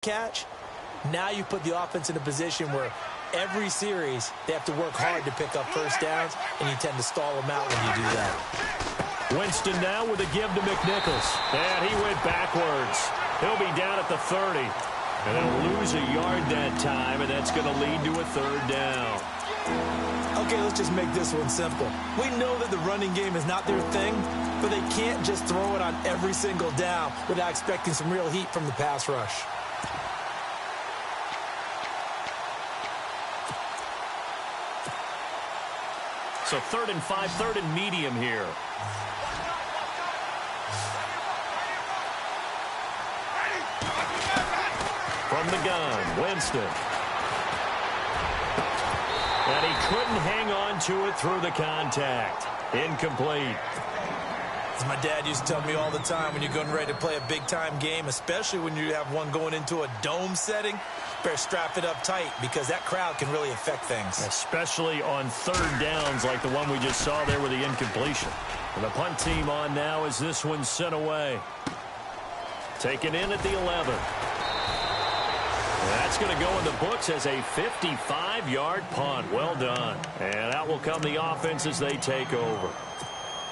catch, now you put the offense in a position where every series they have to work hard to pick up first downs, and you tend to stall them out when you do that. Winston now with a give to McNichols. And he went backwards. He'll be down at the 30. And they'll lose a yard that time, and that's going to lead to a third down. Okay, let's just make this one simple. We know that the running game is not their thing, but they can't just throw it on every single down without expecting some real heat from the pass rush. So 3rd and 5, 3rd and medium here. From the gun, Winston. And he couldn't hang on to it through the contact. Incomplete. As my dad used to tell me all the time, when you're getting ready to play a big-time game, especially when you have one going into a dome setting, better strap it up tight because that crowd can really affect things. Especially on 3rd downs like the one we just saw there with the incompletion. And the punt team on now as this one's sent away. Taken in at the 11. That's going to go in the books as a 55-yard punt. Well done. And out will come the offense as they take over.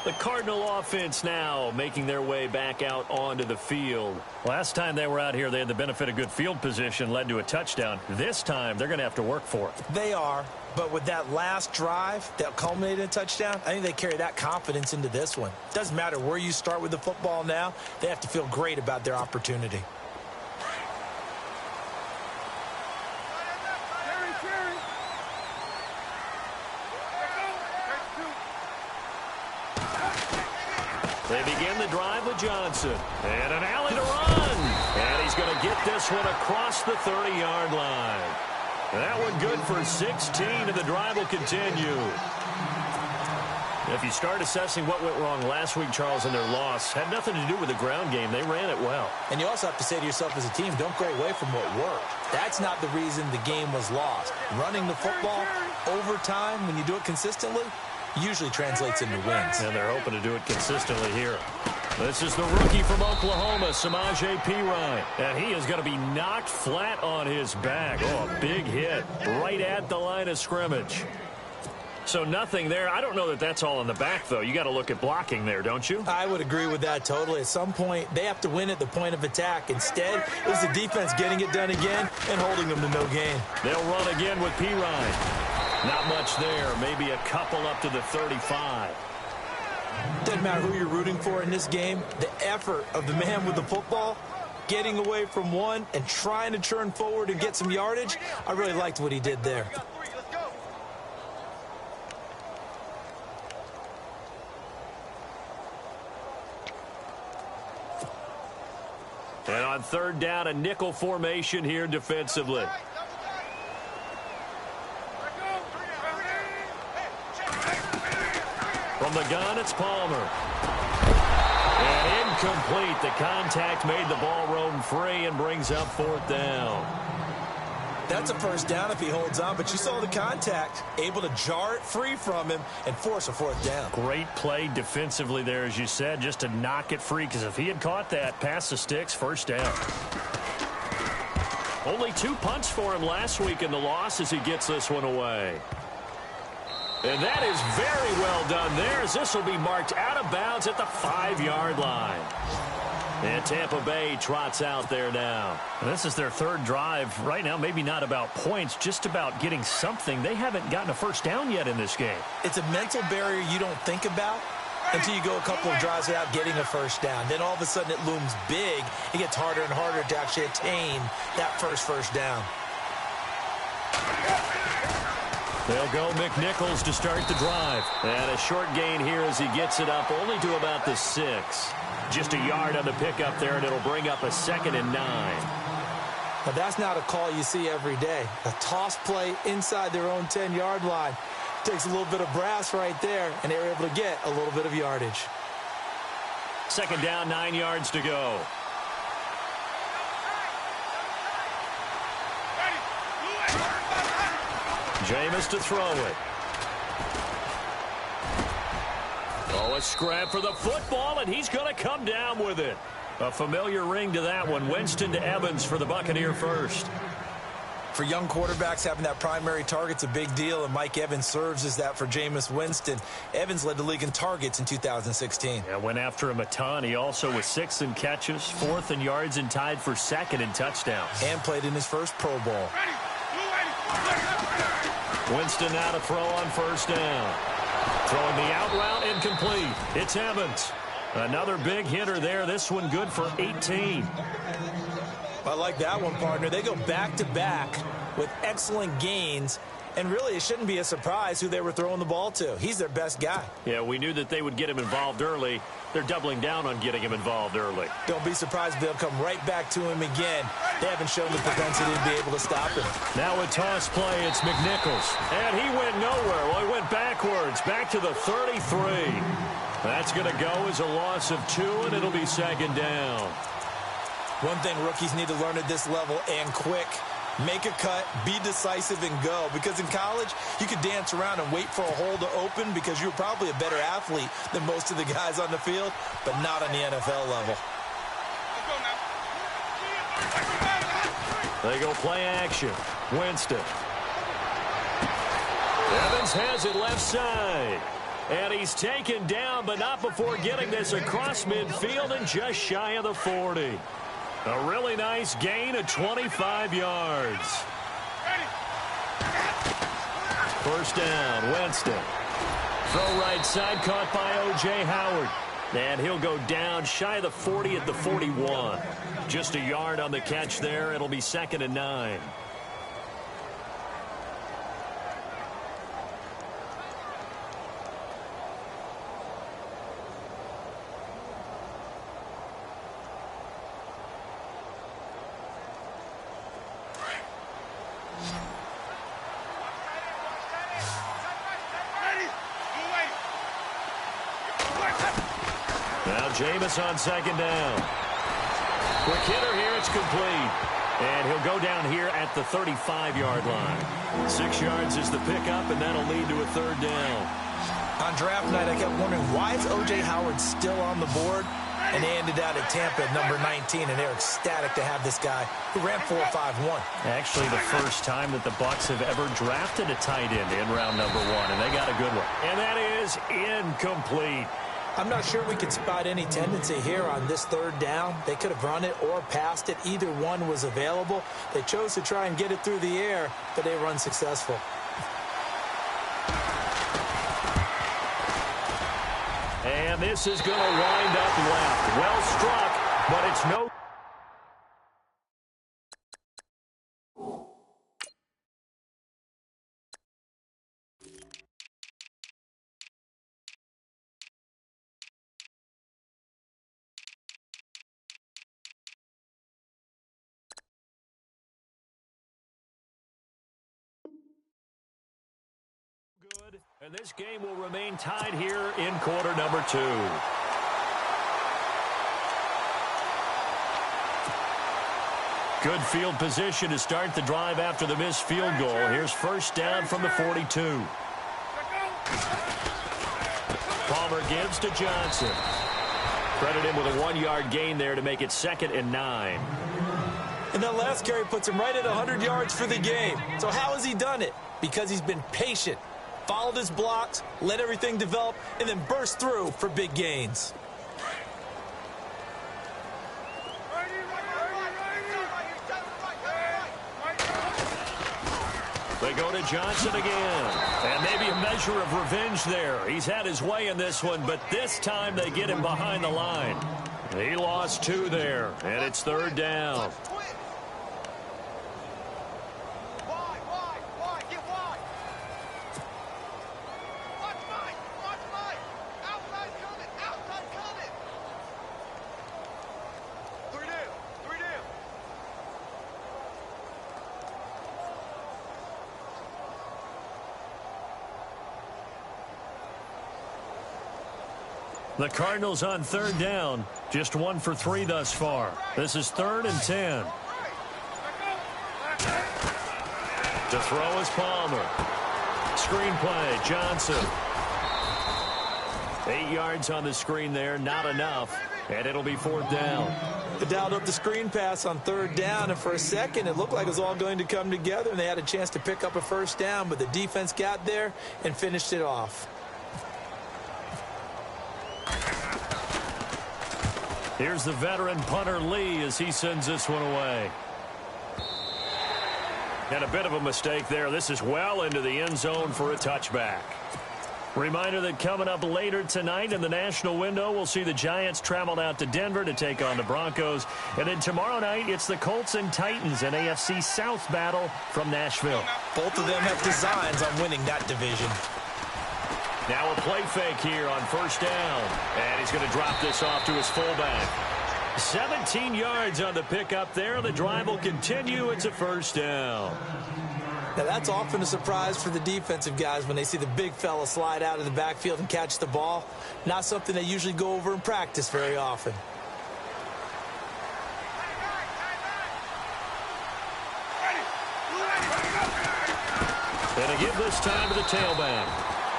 The Cardinal offense now making their way back out onto the field. Last time they were out here, they had the benefit of good field position, led to a touchdown. This time, they're going to have to work for it. They are, but with that last drive that culminated in a touchdown, I think they carry that confidence into this one. Doesn't matter where you start with the football now, they have to feel great about their opportunity. They begin the drive with Johnson. And an alley to run. And he's going to get this one across the 30-yard line. That one good for 16, and the drive will continue. If you start assessing what went wrong last week, Charles, in their loss, had nothing to do with the ground game. They ran it well. And you also have to say to yourself as a team, don't go away from what worked. That's not the reason the game was lost. Running the football over time, when you do it consistently, usually translates into wins. And they're hoping to do it consistently here. This is the rookie from Oklahoma, Samaje Perine. And he is going to be knocked flat on his back. Oh, a big hit right at the line of scrimmage. So nothing there. I don't know that that's all in the back, though. You got to look at blocking there, don't you? I would agree with that totally. At some point, they have to win at the point of attack. Instead, it was the defense getting it done again and holding them to no gain. They'll run again with Perine. Not much there. Maybe a couple up to the 35. Doesn't matter who you're rooting for in this game. The effort of the man with the football, getting away from one and trying to turn forward and get some yardage, I really liked what he did there. And on 3rd down, a nickel formation here defensively. From the gun, it's Palmer. And incomplete. The contact made the ball roam free and brings up 4th down. That's a first down if he holds on, but you saw the contact, able to jar it free from him and force a 4th down. Great play defensively there, as you said, just to knock it free, because if he had caught that, past the sticks, first down. Only 2 punts for him last week in the loss as he gets this one away. And that is very well done there, as this will be marked out of bounds at the 5-yard line. And Tampa Bay trots out there now. And this is their 3rd drive. Right now, maybe not about points, just about getting something. They haven't gotten a first down yet in this game. It's a mental barrier you don't think about until you go a couple of drives without getting a first down. Then all of a sudden it looms big. It gets harder and harder to actually attain that first down. They'll go McNichols to start the drive. And a short gain here as he gets it up only to about the 6. Just a yard on the pickup there, and it'll bring up a 2nd and 9. Now, that's not a call you see every day. A toss play inside their own 10-yard line. Takes a little bit of brass right there, and they were able to get a little bit of yardage. 2nd down, 9 yards to go. Jameis to throw it. Oh, a scrap for the football, and he's going to come down with it. A familiar ring to that one. Winston to Evans for the Buccaneer first. For young quarterbacks, having that primary target's a big deal, and Mike Evans serves as that for Jameis Winston. Evans led the league in targets in 2016. Yeah, went after him a ton. He also was 6th in catches, 4th in yards, and tied for 2nd in touchdowns. And played in his first Pro Bowl. Winston now to throw on first down. Throwing the out route, incomplete. It's Evans. Another big hitter there. This one good for 18. I like that one, partner. They go back-to-back with excellent gains, and really it shouldn't be a surprise who they were throwing the ball to. He's their best guy. Yeah, we knew that they would get him involved early. They're doubling down on getting him involved early. Don't be surprised if they'll come right back to him again. They haven't shown the propensity to be able to stop him. Now a toss play, it's McNichols. And he went nowhere. Well, he went backwards, back to the 33. That's going to go as a loss of 2, and it'll be 2nd down. One thing rookies need to learn at this level, and quick, make a cut, be decisive, and go. Because in college, you could dance around and wait for a hole to open because you're probably a better athlete than most of the guys on the field, but not on the NFL level. They go play action. Winston. Evans has it left side. And he's taken down, but not before getting this across midfield and just shy of the 40. A really nice gain of 25 yards. First down, Winston. Throw right side, caught by O.J. Howard. And he'll go down shy of the 40 at the 41. Just a yard on the catch there. It'll be 2nd and 9. Now Jameis on 2nd down. Quick hitter here, it's complete. And he'll go down here at the 35-yard line. 6 yards is the pickup, and that'll lead to a 3rd down. On draft night, I kept wondering, why is O.J. Howard still on the board? And they ended out at Tampa at number 19, and they're ecstatic to have this guy who ran 4.51. Actually, the first time that the Bucs have ever drafted a tight end in round number 1, and they got a good one. And that is incomplete. I'm not sure we can spot any tendency here on this 3rd down. They could have run it or passed it. Either one was available. They chose to try and get it through the air, but they run successful. And this is going to wind up left. Well struck, but it's no. Good. And this game will remain tied here in quarter number 2. Good field position to start the drive after the missed field goal. Here's first down from the 42. Palmer gives to Johnson. Credit him with a 1-yard gain there to make it 2nd and 9. And that last carry puts him right at 100 yards for the game. So how has he done it? Because he's been patient, followed his blocks, let everything develop, and then burst through for big gains. They go to Johnson again. And maybe a measure of revenge there. He's had his way in this one, but this time they get him behind the line. He lost 2 there, and it's 3rd down. The Cardinals on 3rd down. Just 1 for 3 thus far. This is 3rd and 10. To throw is Palmer. Screen play, Johnson. 8 yards on the screen there, not enough. And it'll be 4th down. They dialed up the screen pass on 3rd down, and for a second, it looked like it was all going to come together, and they had a chance to pick up a 1st down, but the defense got there and finished it off. Here's the veteran punter Lee as he sends this one away. And a bit of a mistake there. This is well into the end zone for a touchback. Reminder that coming up later tonight in the national window, we'll see the Giants travel out to Denver to take on the Broncos. And then tomorrow night, it's the Colts and Titans, an AFC South battle from Nashville. Both of them have designs on winning that division. Now a play fake here on 1st down. And he's going to drop this off to his fullback. 17 yards on the pickup there. The drive will continue. It's a 1st down. Now, that's often a surprise for the defensive guys when they see the big fella slide out of the backfield and catch the ball. Not something they usually go over in practice very often. And a give this time to the tailback.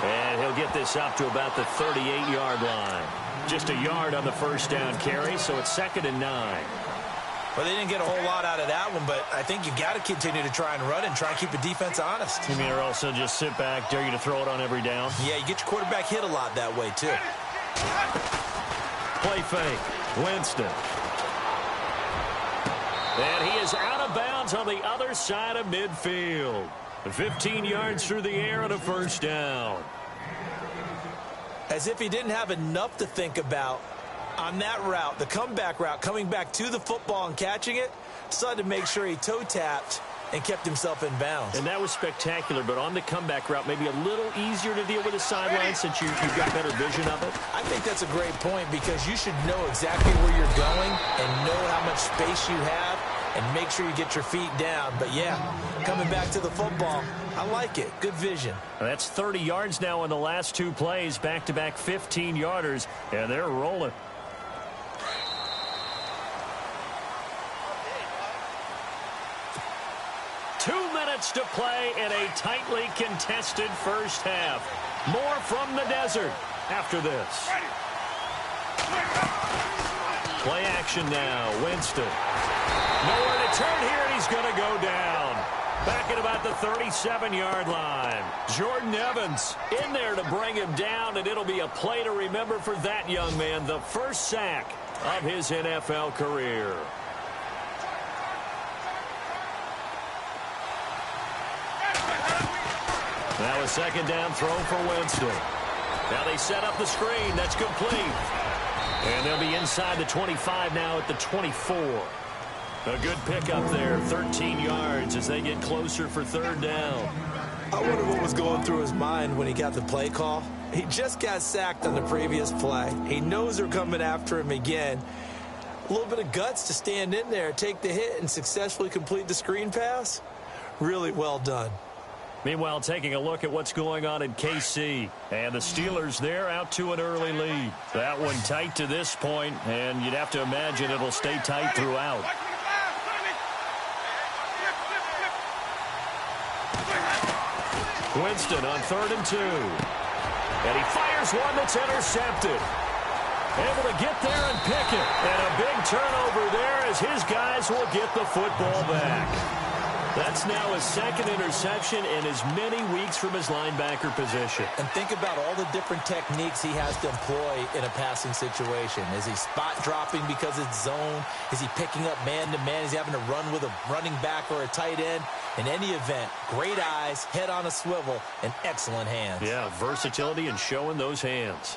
And he'll get this up to about the 38-yard line. Just a yard on the 1st down carry, so it's 2nd and 9. Well, they didn't get a whole lot out of that one, but I think you got to continue to try and run and try and keep the defense honest. You mean, or also just sit back, dare you to throw it on every down? Yeah, you get your quarterback hit a lot that way, too. Play fake. Winston. And he is out of bounds on the other side of midfield. 15 yards through the air and a 1st down. As if he didn't have enough to think about on that route, the comeback route, coming back to the football and catching it, decided to make sure he toe-tapped and kept himself in bounds. And that was spectacular, but on the comeback route, maybe a little easier to deal with the sideline since you've got better vision of it. I think that's a great point because you should know exactly where you're going and know how much space you have and make sure you get your feet down. But, yeah, coming back to the football, I like it. Good vision. That's 30 yards now in the last 2 plays, back-to-back 15-yarders, and they're rolling. To play in a tightly contested first half. More from the desert after this. Play action now. Winston. Nowhere to turn here, and he's going to go down. Back at about the 37-yard line. Jordan Evans in there to bring him down, and it'll be a play to remember for that young man. The first sack of his NFL career. Now a 2nd down throw for Winston. Now they set up the screen. That's complete. And they'll be inside the 25 now at the 24. A good pickup there, 13 yards as they get closer for 3rd down. I wonder what was going through his mind when he got the play call. He just got sacked on the previous play. He knows they're coming after him again. A little bit of guts to stand in there, take the hit, and successfully complete the screen pass. Really well done. Meanwhile, taking a look at what's going on in KC. And the Steelers there out to an early lead. That one tight to this point, and you'd have to imagine it'll stay tight throughout. Winston on 3rd and 2. And he fires one that's intercepted. Able to get there and pick it. And a big turnover there as his guys will get the football back. That's now his 2nd interception in as many weeks from his linebacker position. And think about all the different techniques he has to employ in a passing situation. Is he spot dropping because it's zone? Is he picking up man-to-man? Is he having to run with a running back or a tight end? In any event, great eyes, head on a swivel, and excellent hands. Yeah, versatility and showing those hands.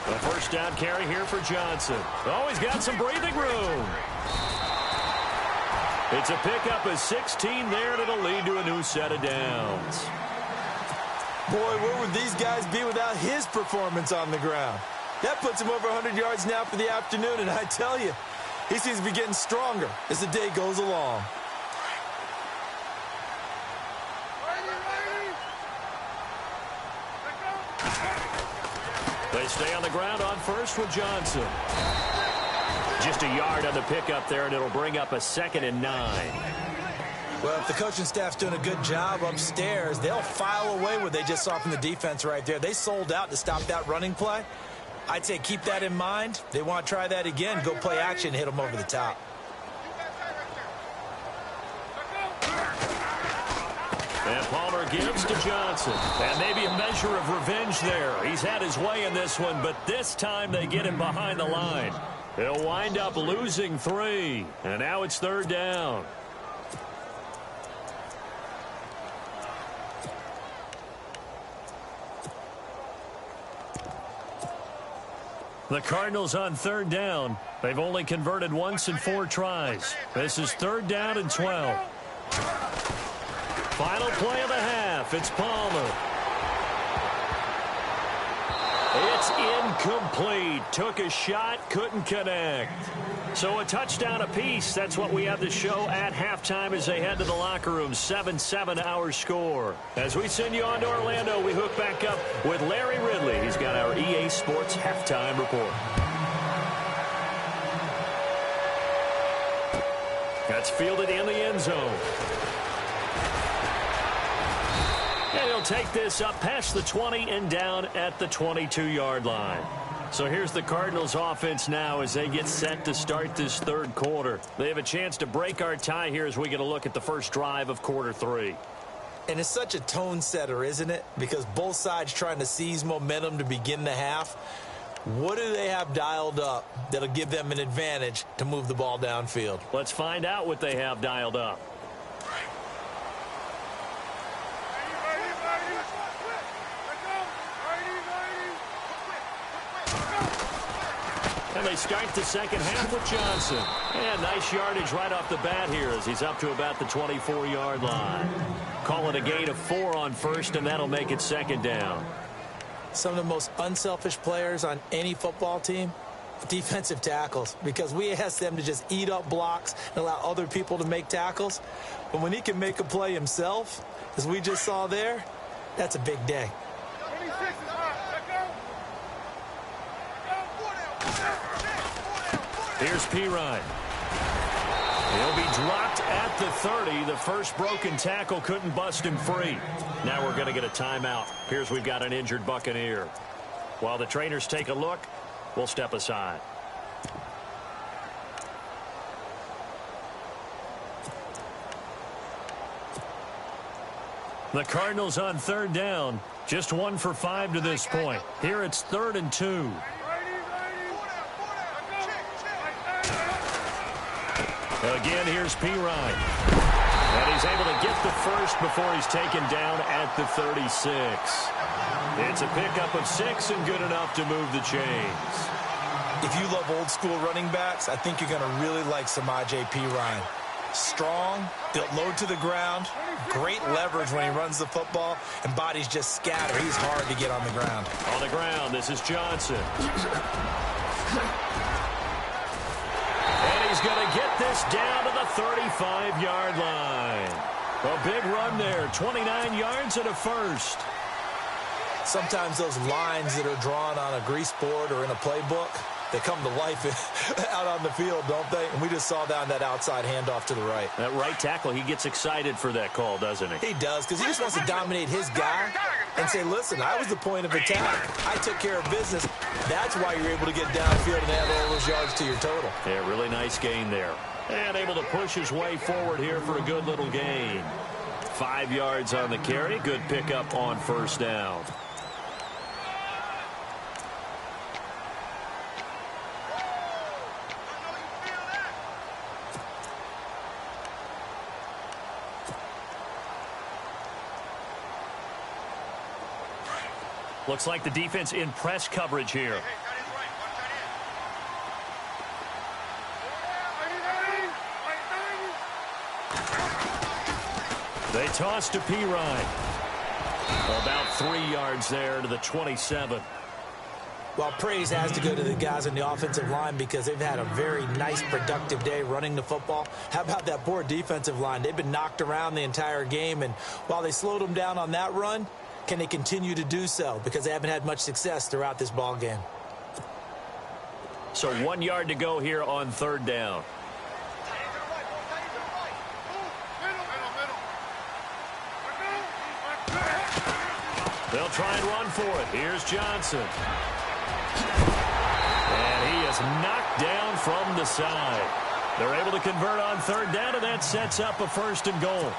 A 1st down carry here for Johnson. Oh, he's got some breathing room. It's a pickup of 16 there, and it'll lead to a new set of downs. Boy, where would these guys be without his performance on the ground? That puts him over 100 yards now for the afternoon, and I tell you, he seems to be getting stronger as the day goes along. They stay on the ground on 1st with Johnson. Just a yard on the pickup there, and it'll bring up a 2nd and 9. Well, if the coaching staff's doing a good job upstairs, they'll file away what they just saw from the defense right there. They sold out to stop that running play. I'd say keep that in mind. They want to try that again. Go play action, hit them over the top. And Palmer gives to Johnson. And maybe a measure of revenge there. He's had his way in this one, but this time they get him behind the line. He'll wind up losing 3. And now it's 3rd down. The Cardinals on 3rd down. They've only converted once in 4 tries. This is 3rd down and 12. Final play of the half. It's Palmer. It's incomplete. Took a shot, couldn't connect. So a touchdown apiece. That's what we have to show at halftime as they head to the locker room. 7-7 our score. As we send you on to Orlando, we hook back up with Larry Ridley. He's got our EA Sports halftime report. That's fielded in the end zone. And he'll take this up past the 20 and down at the 22-yard line. So here's the Cardinals offense now as they get set to start this 3rd quarter. They have a chance to break our tie here as we get a look at the first drive of quarter 3. And it's such a tone setter, isn't it? Because both sides trying to seize momentum to begin the half. What do they have dialed up that'll give them an advantage to move the ball downfield? Let's find out what they have dialed up. And they start the second half with Johnson. And nice yardage right off the bat here as he's up to about the 24-yard line. Call it a gain of 4 on 1st, and that'll make it 2nd down. Some of the most unselfish players on any football team, defensive tackles, because we ask them to just eat up blocks and allow other people to make tackles. But when he can make a play himself, as we just saw there, that's a big day. Here's Pirine. He'll be dropped at the 30. The first broken tackle couldn't bust him free. Now we're going to get a timeout. Here's we've got an injured Buccaneer. While the trainers take a look, we'll step aside. The Cardinals on 3rd down. Just 1 for 5 to this point. Here it's 3rd and 2. Again, here's Pirine. And he's able to get the first before he's taken down at the 36. It's a pickup of 6 and good enough to move the chains. If you love old school running backs, I think you're going to really like Samaje Pirine. Strong, built low to the ground, great leverage when he runs the football, and bodies just scatter. He's hard to get on the ground. On the ground, this is Johnson. He's going to get this down to the 35-yard line. A big run there, 29 yards and a first. Sometimes those lines that are drawn on a grease board or in a playbook, they come to life out on the field, don't they? And we just saw down that outside handoff to the right. That right tackle, he gets excited for that call, doesn't he? He does, because he just wants to dominate his guy and say, listen, I was the point of attack. I took care of business. That's why you're able to get downfield and add all those yards to your total. Yeah, really nice gain there. And able to push his way forward here for a good little gain. 5 yards on the carry. Good pickup on 1st down. Looks like the defense in press coverage here. They toss to Pirine. About 3 yards there to the 27. Well, praise has to go to the guys on the offensive line because they've had a very nice, productive day running the football. How about that poor defensive line? They've been knocked around the entire game, and while they slowed them down on that run, can they continue to do so? Because they haven't had much success throughout this ball game. So 1 yard to go here on 3rd down. They'll try and run for it. Here's Johnson. And he is knocked down from the side. They're able to convert on third down, and that sets up a 1st and goal.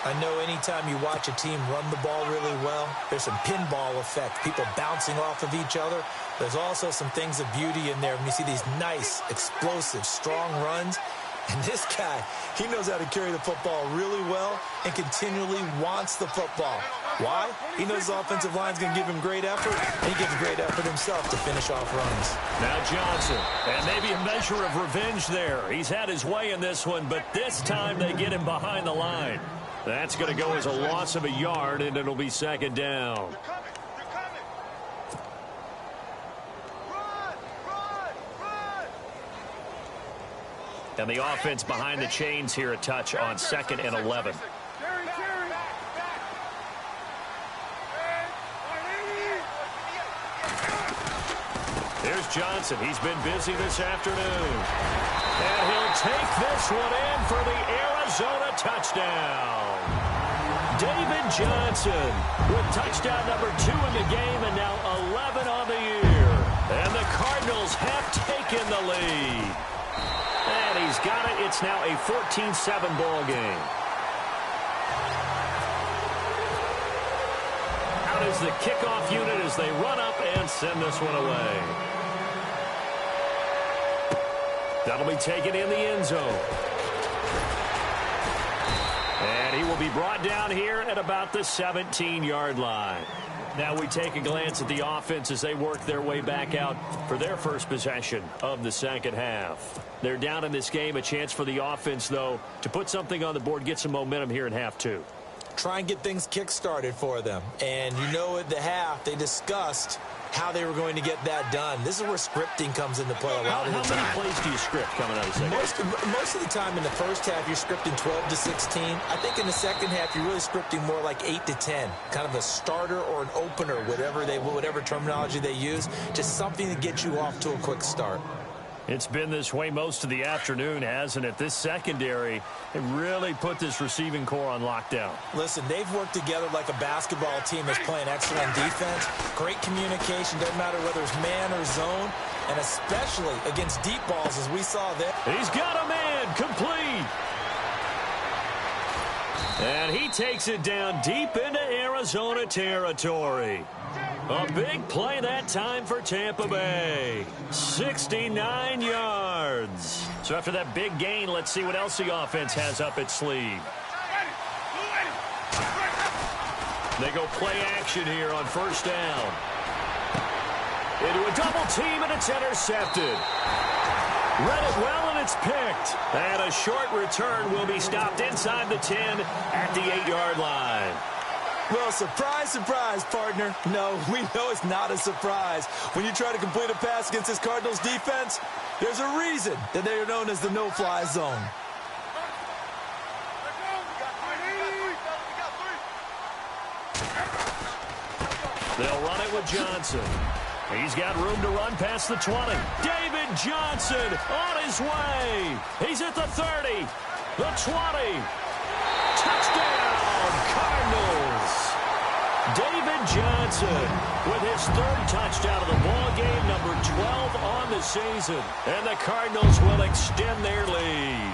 I know anytime you watch a team run the ball really well, there's some pinball effect, people bouncing off of each other. There's also some things of beauty in there when you see these nice, explosive, strong runs. And this guy, he knows how to carry the football really well and continually wants the football. Why? He knows his offensive line's going to give him great effort, and he gives great effort himself to finish off runs. Now Johnson, and maybe a measure of revenge there. He's had his way in this one, but this time they get him behind the line. That's going to go as a loss of a yard, and it'll be 2nd down. And the offense behind the chains here, a touch on 2nd and 11. Here's Johnson. He's been busy this afternoon. And he'll take this one in for the Arizona touchdown. David Johnson with touchdown number 2 in the game and now 11 on the year. And the Cardinals have taken the lead. And he's got it. It's now a 14-7 ball game. Out is the kickoff unit as they run up and send this one away. That'll be taken in the end zone. And he will be brought down here at about the 17-yard line. Now we take a glance at the offense as they work their way back out for their first possession of the second half. They're down in this game. A chance for the offense, though, to put something on the board, get some momentum here in half 2. Try and get things kick-started for them. And you know at the half, they discussed how they were going to get that done. This is where scripting comes into play a lot of the time. How many plays do you script coming out of the second half? Most of the time in the first half, you're scripting 12 to 16. I think in the second half, you're really scripting more like 8 to 10. Kind of a starter or an opener, whatever terminology they use. Just something to get you off to a quick start. It's been this way most of the afternoon, hasn't it? This secondary, it really put this receiving core on lockdown. Listen, they've worked together like a basketball team that's playing excellent defense. Great communication, doesn't matter whether it's man or zone, and especially against deep balls as we saw there. He's got a man, complete. And he takes it down deep into Arizona territory. A big play that time for Tampa Bay. 69 yards. So after that big gain, let's see what else the offense has up its sleeve. They go play action here on first down. Into a double team, and it's intercepted. Read it well, and it's picked. And a short return will be stopped inside the 10 at the 8-yard line. Well, surprise, surprise, partner. No, we know it's not a surprise. When you try to complete a pass against this Cardinals defense, there's a reason that they are known as the no-fly zone. They'll run it with Johnson. He's got room to run past the 20. David Johnson on his way. He's at the 30, the 20. Touchdown, Cardinals. David Johnson with his 3rd touchdown of the ball game, number 12 on the season. And the Cardinals will extend their lead.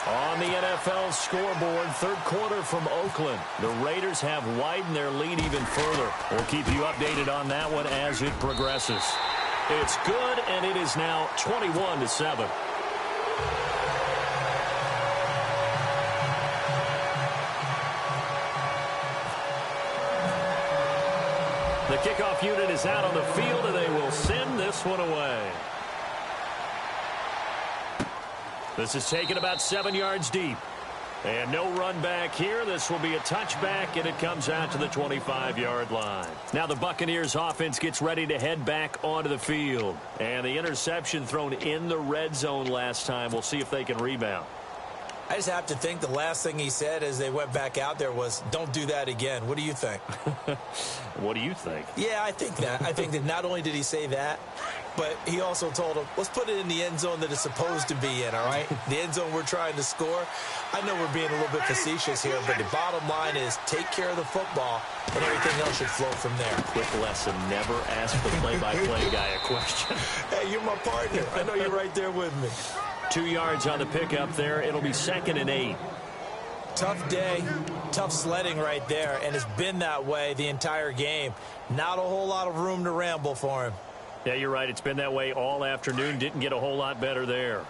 On the NFL scoreboard, 3rd quarter from Oakland. The Raiders have widened their lead even further. We'll keep you updated on that one as it progresses. It's good, and it is now 21-7. The kickoff unit is out on the field, and they will send this one away. This is taken about 7 yards deep. And no run back here. This will be a touchback, and it comes out to the 25-yard line. Now the Buccaneers offense gets ready to head back onto the field. And the interception thrown in the red zone last time. We'll see if they can rebound. I just have to think the last thing he said as they went back out there was, don't do that again. What do you think? What do you think? Yeah, I think that. I think that not only did he say that, But he also told him, let's put it in the end zone that it's supposed to be in, all right? The end zone we're trying to score. I know we're being a little bit facetious here, but the bottom line is take care of the football, and everything else should flow from there. Quick lesson, never ask the play-by-play guy a question. Hey, you're my partner. I know you're right there with me. 2 yards on the pickup there. It'll be 2nd and 8. Tough day, tough sledding right there, and it's been that way the entire game. Not a whole lot of room to ramble for him. Yeah, you're right. It's been that way all afternoon. Didn't get a whole lot better there.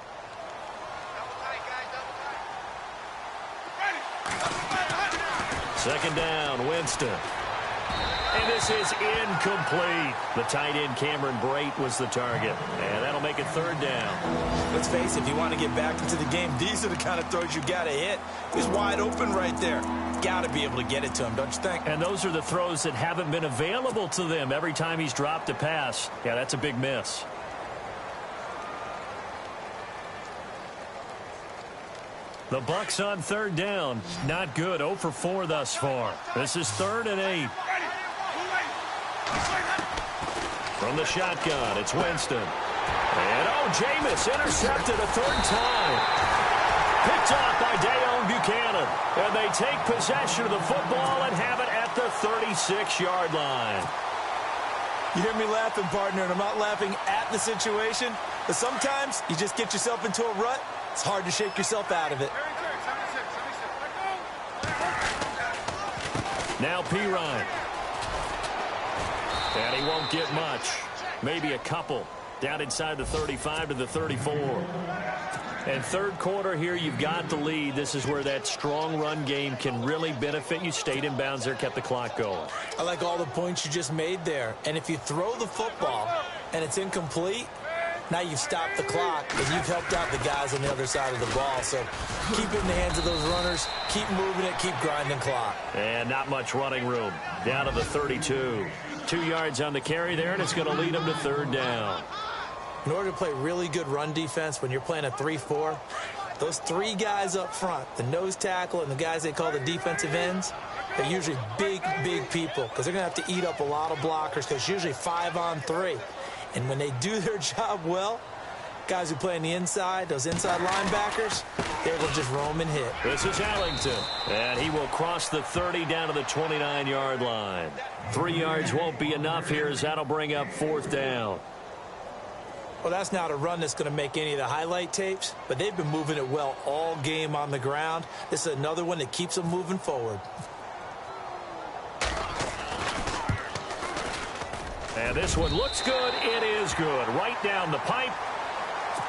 Second down, Winston. And this is incomplete. The tight end, Cameron Brate, was the target. And that'll make it 3rd down. Let's face it, if you want to get back into the game, these are the kind of throws you got to hit. He's wide open right there. Got to be able to get it to him, don't you think? And those are the throws that haven't been available to them every time he's dropped a pass. Yeah, that's a big miss. The Bucs on 3rd down. Not good. 0 for 4 thus far. This is 3rd and 8. From the shotgun, it's Winston. And, Jameis intercepted a 3rd time. Picked off by Dayon Buchanan. And they take possession of the football and have it at the 36-yard line. You hear me laughing, partner, and I'm not laughing at the situation. But sometimes you just get yourself into a rut. It's hard to shake yourself out of it. Now Pirine. And he won't get much. Maybe a couple. Down inside the 35 to the 34. And 3rd quarter here, you've got the lead. This is where that strong run game can really benefit you. Stayed in bounds there, kept the clock going. I like all the points you just made there. And if you throw the football and it's incomplete, now you've stopped the clock, and you've helped out the guys on the other side of the ball. So keep it in the hands of those runners. Keep moving it. Keep grinding clock. And not much running room. Down to the 32. 2 yards on the carry there, and it's going to lead them to 3rd down. In order to play really good run defense when you're playing a 3-4, those 3 guys up front, the nose tackle and the guys they call the defensive ends, they're usually big, big people because they're going to have to eat up a lot of blockers because it's usually 5-on-3. And when they do their job well, guys who play on the inside, those inside linebackers, they will just roam and hit. This is Allington, and he will cross the 30 down to the 29-yard line. 3 yards won't be enough here as that'll bring up 4th down. Well, that's not a run that's going to make any of the highlight tapes, but they've been moving it well all game on the ground. This is another one that keeps them moving forward. And this one looks good. It is good. Right down the pipe.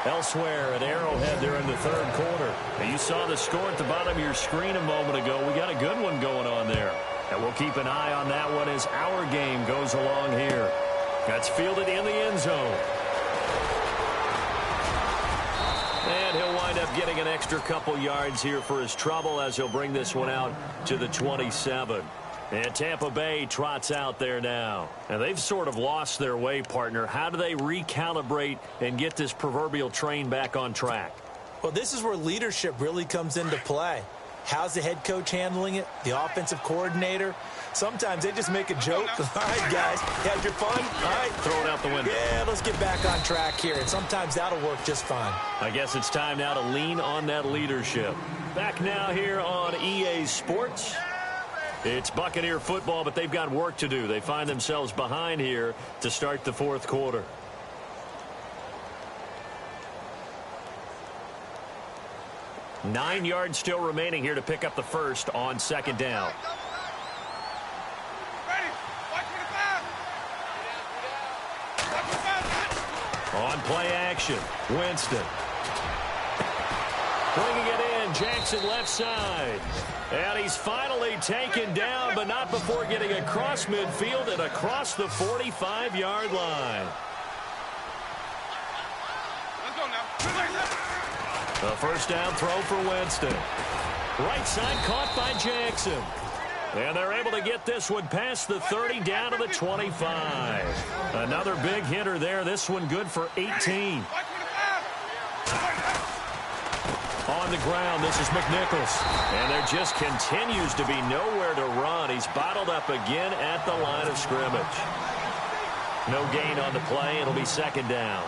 Elsewhere at Arrowhead there in the 3rd quarter. Now, you saw the score at the bottom of your screen a moment ago. We got a good one going on there. And we'll keep an eye on that one as our game goes along here. That's fielded in the end zone. And he'll wind up getting an extra couple yards here for his trouble as he'll bring this one out to the 27. And Tampa Bay trots out there now. And they've sort of lost their way, partner. How do they recalibrate and get this proverbial train back on track? Well, this is where leadership really comes into play. How's the head coach handling it? The offensive coordinator? Sometimes they just make a joke. All right, guys, you had your fun? All right. Throw it out the window. Yeah, let's get back on track here. And sometimes that'll work just fine. I guess it's time now to lean on that leadership. Back now here on EA Sports. It's Buccaneer football, but they've got work to do. They find themselves behind here to start the 4th quarter. Nine yards still remaining here to pick up the first on 2nd down. On play action, Winston. Bringing it in, Jackson left side. And he's finally taken down, but not before getting across midfield and across the 45-yard line. A 1st down throw for Winston. Right side caught by Jackson. And they're able to get this one past the 30 down to the 25. Another big hitter there. This one good for 18. On the ground, this is McNichols. And there just continues to be nowhere to run. He's bottled up again at the line of scrimmage. No gain on the play. It'll be second down.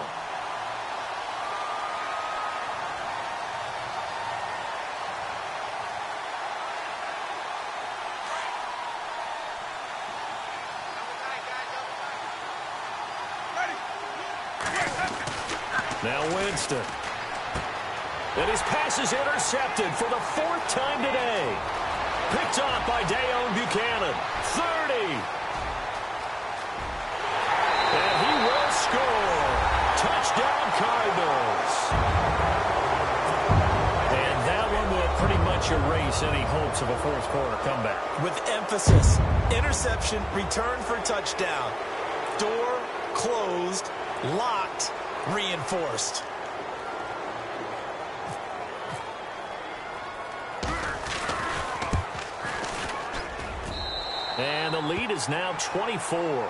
Now Winston. And his pass is intercepted for the 4th time today. Picked off by Dayon Buchanan. 30. And he will score. Touchdown Cardinals. And that one will pretty much erase any hopes of a fourth-quarter comeback. With emphasis, interception, return for touchdown. Door closed, locked, reinforced. And the lead is now 24.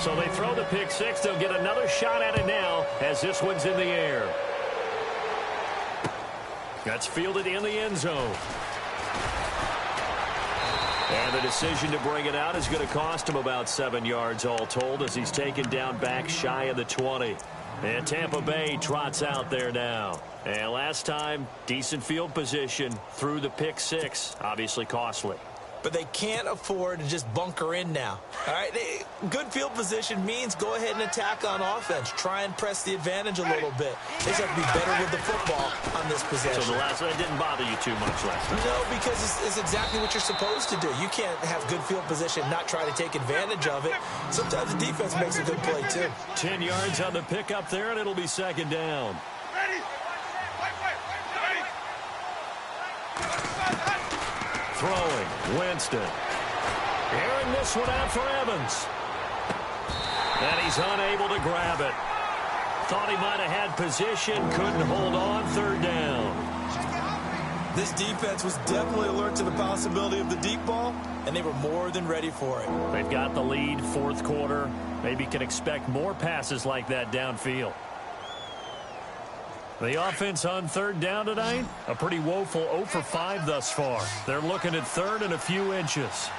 So they throw the pick six. They'll get another shot at it now as this one's in the air. That's fielded in the end zone. And the decision to bring it out is going to cost him about 7 yards all told as he's taken down back shy of the 20. And Tampa Bay trots out there now. And last time, decent field position through the pick six. Obviously costly. But they can't afford to just bunker in now. All right, good field position means go ahead and attack on offense. Try and press the advantage a little bit. They just have to be better with the football on this possession. So the last one didn't bother you too much last time? No, because it's exactly what you're supposed to do. You can't have good field position and not try to take advantage of it. Sometimes the defense makes a good play, too. 10 yards on the pickup there, and it'll be second down. Throwing, Winston. Airing this one out for Evans. And he's unable to grab it. Thought he might have had position, couldn't hold on, third down. This defense was definitely alert to the possibility of the deep ball, and they were more than ready for it. They've got the lead, fourth quarter. Maybe can expect more passes like that downfield. The offense on third down tonight, a pretty woeful 0 for 5 thus far. They're looking at third and a few inches.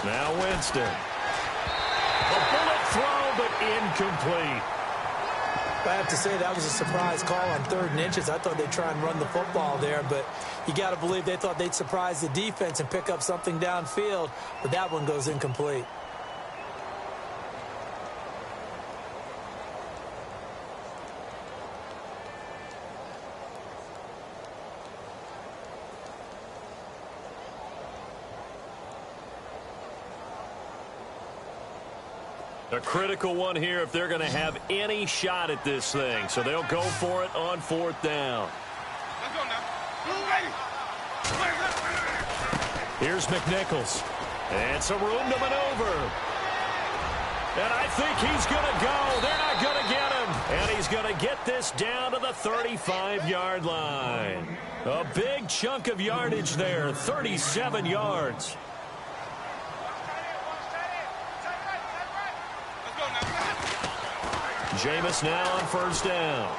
Now Winston. A bullet throw, but incomplete. I have to say that was a surprise call on 3rd and inches. I thought they'd try and run the football there, but you got to believe they thought they'd surprise the defense and pick up something downfield, but that one goes incomplete. A critical one here if they're going to have any shot at this thing. So they'll go for it on 4th down. Let's go now. Here's McNichols. And some room to maneuver. And I think he's going to go. They're not going to get him. And he's going to get this down to the 35-yard line. A big chunk of yardage there, 37 yards. Jameis now on 1st down.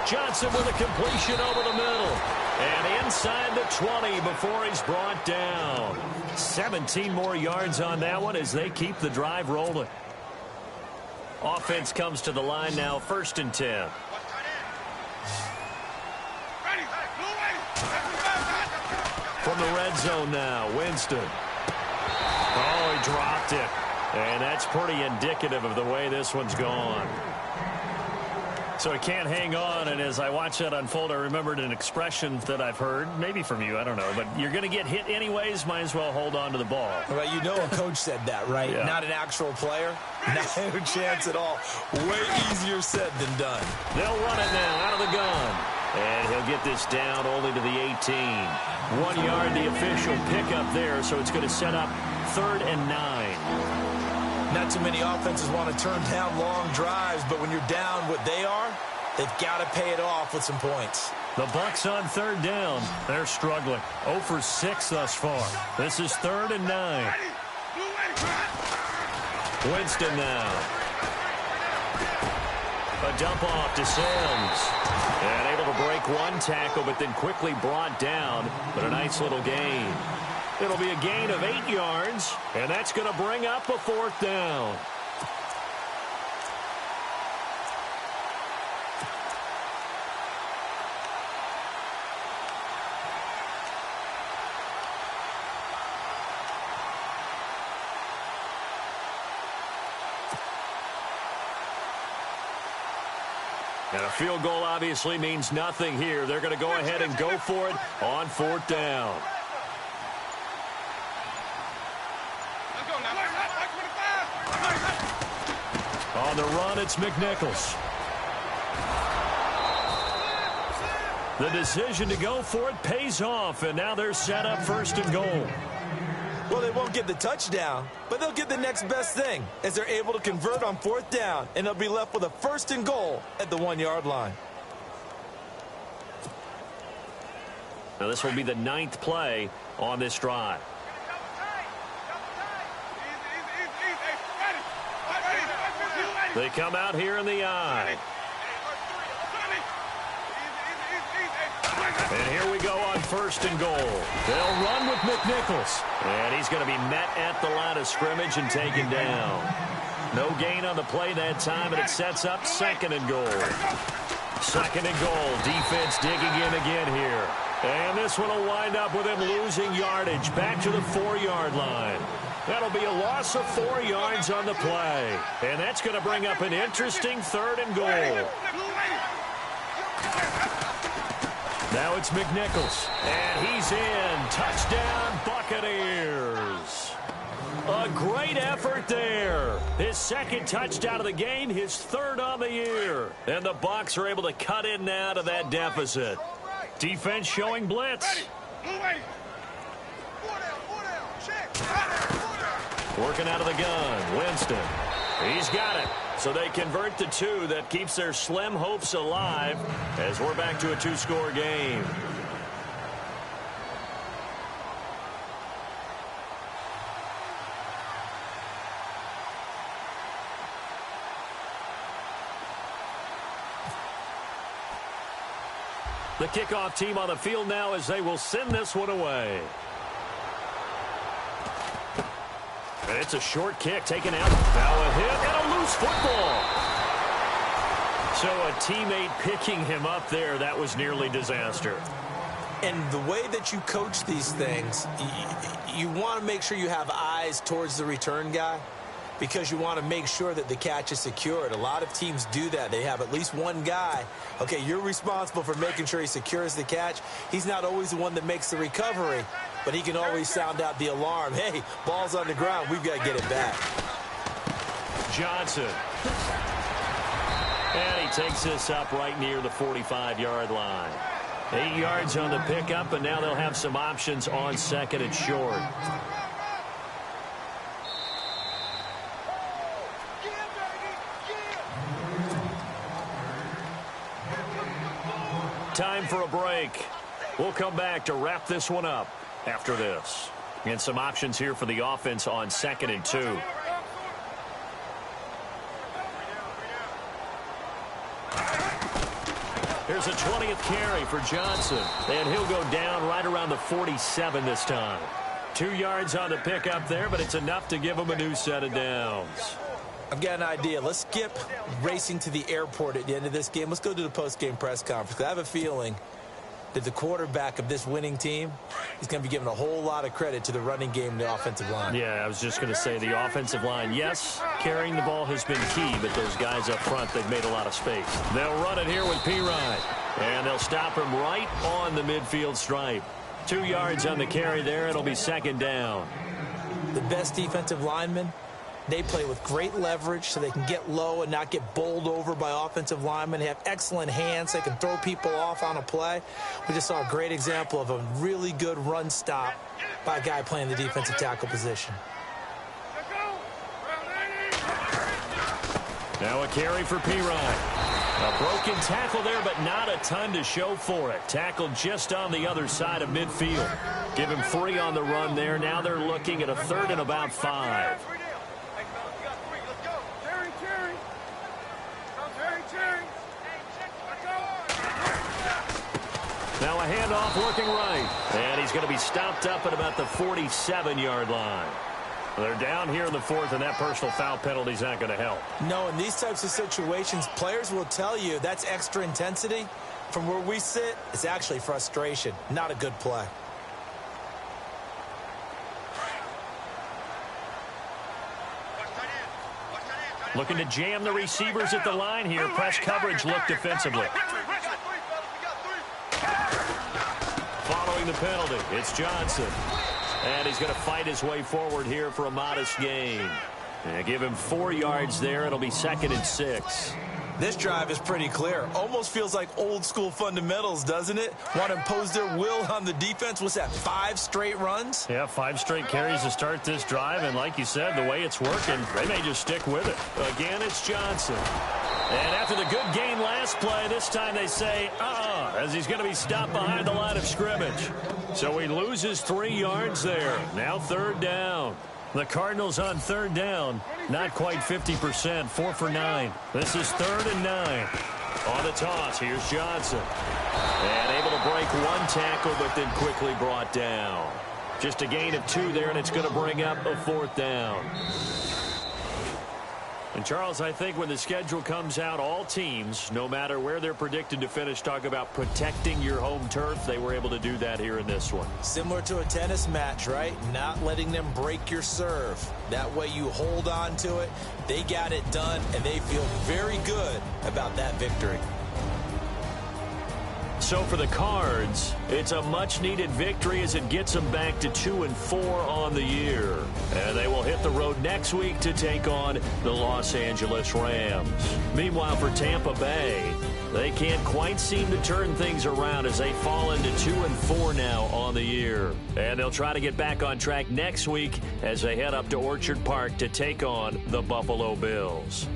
Johnson with a completion over the middle. And inside the 20 before he's brought down. 17 more yards on that one as they keep the drive rolling. Offense comes to the line now, 1st and 10. From the red zone now, Winston. Oh, he dropped it. And that's pretty indicative of the way this one's gone. So he can't hang on, and as I watch that unfold, I remembered an expression that I've heard, maybe from you, I don't know, but you're going to get hit anyways, might as well hold on to the ball. Well, you know a coach said that, right? Yeah. Not an actual player. No chance at all. Way easier said than done. They'll run it now out of the gun. And he'll get this down only to the 18. 1 yard, the official pickup there, so it's going to set up 3rd and 9. Not too many offenses want to turn down long drives, but when you're down what they are, they've got to pay it off with some points. The Bucs on 3rd down. They're struggling. 0 for 6 thus far. This is 3rd and 9. Winston now. A dump off to Sims. And able to break one tackle, but then quickly brought down. But a nice little gain. It'll be a gain of 8 yards, and that's going to bring up a 4th down. And a field goal obviously means nothing here. They're going to go ahead and go for it on 4th down. On the run, it's McNichols. The decision to go for it pays off, and now they're set up 1st and goal. Well, they won't get the touchdown, but they'll get the next best thing as they're able to convert on 4th down, and they'll be left with a 1st and goal at the 1-yard line. Now this will be the 9th play on this drive. They come out here in the eye. And here we go on 1st and goal. They'll run with McNichols. And he's going to be met at the line of scrimmage and taken down. No gain on the play that time, and it sets up 2nd and goal. 2nd and goal. Defense digging in again here. And this one will wind up with him losing yardage back to the 4-yard line. That'll be a loss of 4 yards on the play. And that's going to bring up an interesting 3rd and goal. Now it's McNichols. And he's in. Touchdown, Buccaneers. A great effort there. His 2nd touchdown of the game, his 3rd on the year. And the Bucs are able to cut in now to that deficit. Defense showing blitz. Working out of the gun, Winston. He's got it. So they convert the 2. That keeps their slim hopes alive as we're back to a 2-score game. The kickoff team on the field now as they will send this one away. And it's a short kick taken out. Now a hit and a loose football. So a teammate picking him up there, that was nearly disaster. And the way that you coach these things, you want to make sure you have eyes towards the return guy because you want to make sure that the catch is secured. A lot of teams do that. They have at least one guy. Okay, you're responsible for making sure he secures the catch. He's not always the one that makes the recovery, but he can always sound out the alarm. Hey, ball's on the ground. We've got to get it back. Johnson. And he takes this up right near the 45-yard line. 8 yards on the pickup, and now they'll have some options on 2nd and short. Time for a break. We'll come back to wrap this one up after this. And some options here for the offense on 2nd and 2. Here's a 20th carry for Johnson. And he'll go down right around the 47 this time. 2 yards on the pickup there, but it's enough to give him a new set of downs. I've got an idea. Let's skip racing to the airport at the end of this game. Let's go to the post-game press conference. I have a feeling that the quarterback of this winning team is going to be giving a whole lot of credit to the running game and the offensive line. Yeah, I was just going to say the offensive line, yes, carrying the ball has been key, but those guys up front, they've made a lot of space. They'll run it here with P-Ride, and they'll stop him right on the midfield stripe. 2 yards on the carry there. It'll be 2nd down. The best defensive linemen, they play with great leverage so they can get low and not get bowled over by offensive linemen. They have excellent hands. They can throw people off on a play. We just saw a great example of a really good run stop by a guy playing the defensive tackle position. Now a carry for P-Ride. A broken tackle there, but not a ton to show for it. Tackled just on the other side of midfield. Give him 3 on the run there. Now they're looking at a 3rd and about 5. Now a handoff working right. And he's going to be stopped up at about the 47-yard line. They're down here in the fourth, and that personal foul penalty is not going to help. No, in these types of situations, players will tell you that's extra intensity. From where we sit, it's actually frustration. Not a good play. Looking to jam the receivers at the line here. Press coverage look defensively. Following the penalty, it's Johnson. And he's going to fight his way forward here for a modest gain. And give him 4 yards there. It'll be 2nd and 6. This drive is pretty clear. Almost feels like old school fundamentals, doesn't it? Want to impose their will on the defense. What's that, 5 straight runs? Yeah, 5 straight carries to start this drive. And like you said, the way it's working, they may just stick with it. Again, it's Johnson. And after the good gain last play, this time they say, as he's going to be stopped behind the line of scrimmage. So he loses 3 yards there. Now 3rd down. The Cardinals on 3rd down. Not quite 50%, 4 for 9. This is 3rd and 9. On the toss, here's Johnson. And able to break 1 tackle, but then quickly brought down. Just a gain of 2 there, and it's going to bring up a 4th down. And, Charles, I think when the schedule comes out, all teams, no matter where they're predicted to finish, talk about protecting your home turf. They were able to do that here in this one. Similar to a tennis match, right? Not letting them break your serve. That way you hold on to it. They got it done, and they feel very good about that victory. So for the Cards, it's a much-needed victory as it gets them back to 2-4 on the year. And they will hit the road next week to take on the Los Angeles Rams. Meanwhile, for Tampa Bay, they can't quite seem to turn things around as they fall into 2-4 now on the year. And they'll try to get back on track next week as they head up to Orchard Park to take on the Buffalo Bills.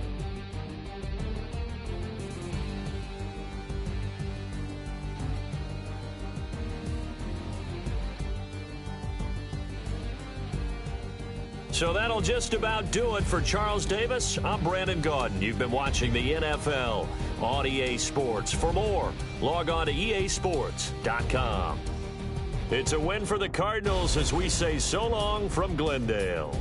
So that'll just about do it for Charles Davis. I'm Brandon Gaudin. You've been watching the NFL on EA Sports. For more, log on to easports.com. It's a win for the Cardinals as we say so long from Glendale.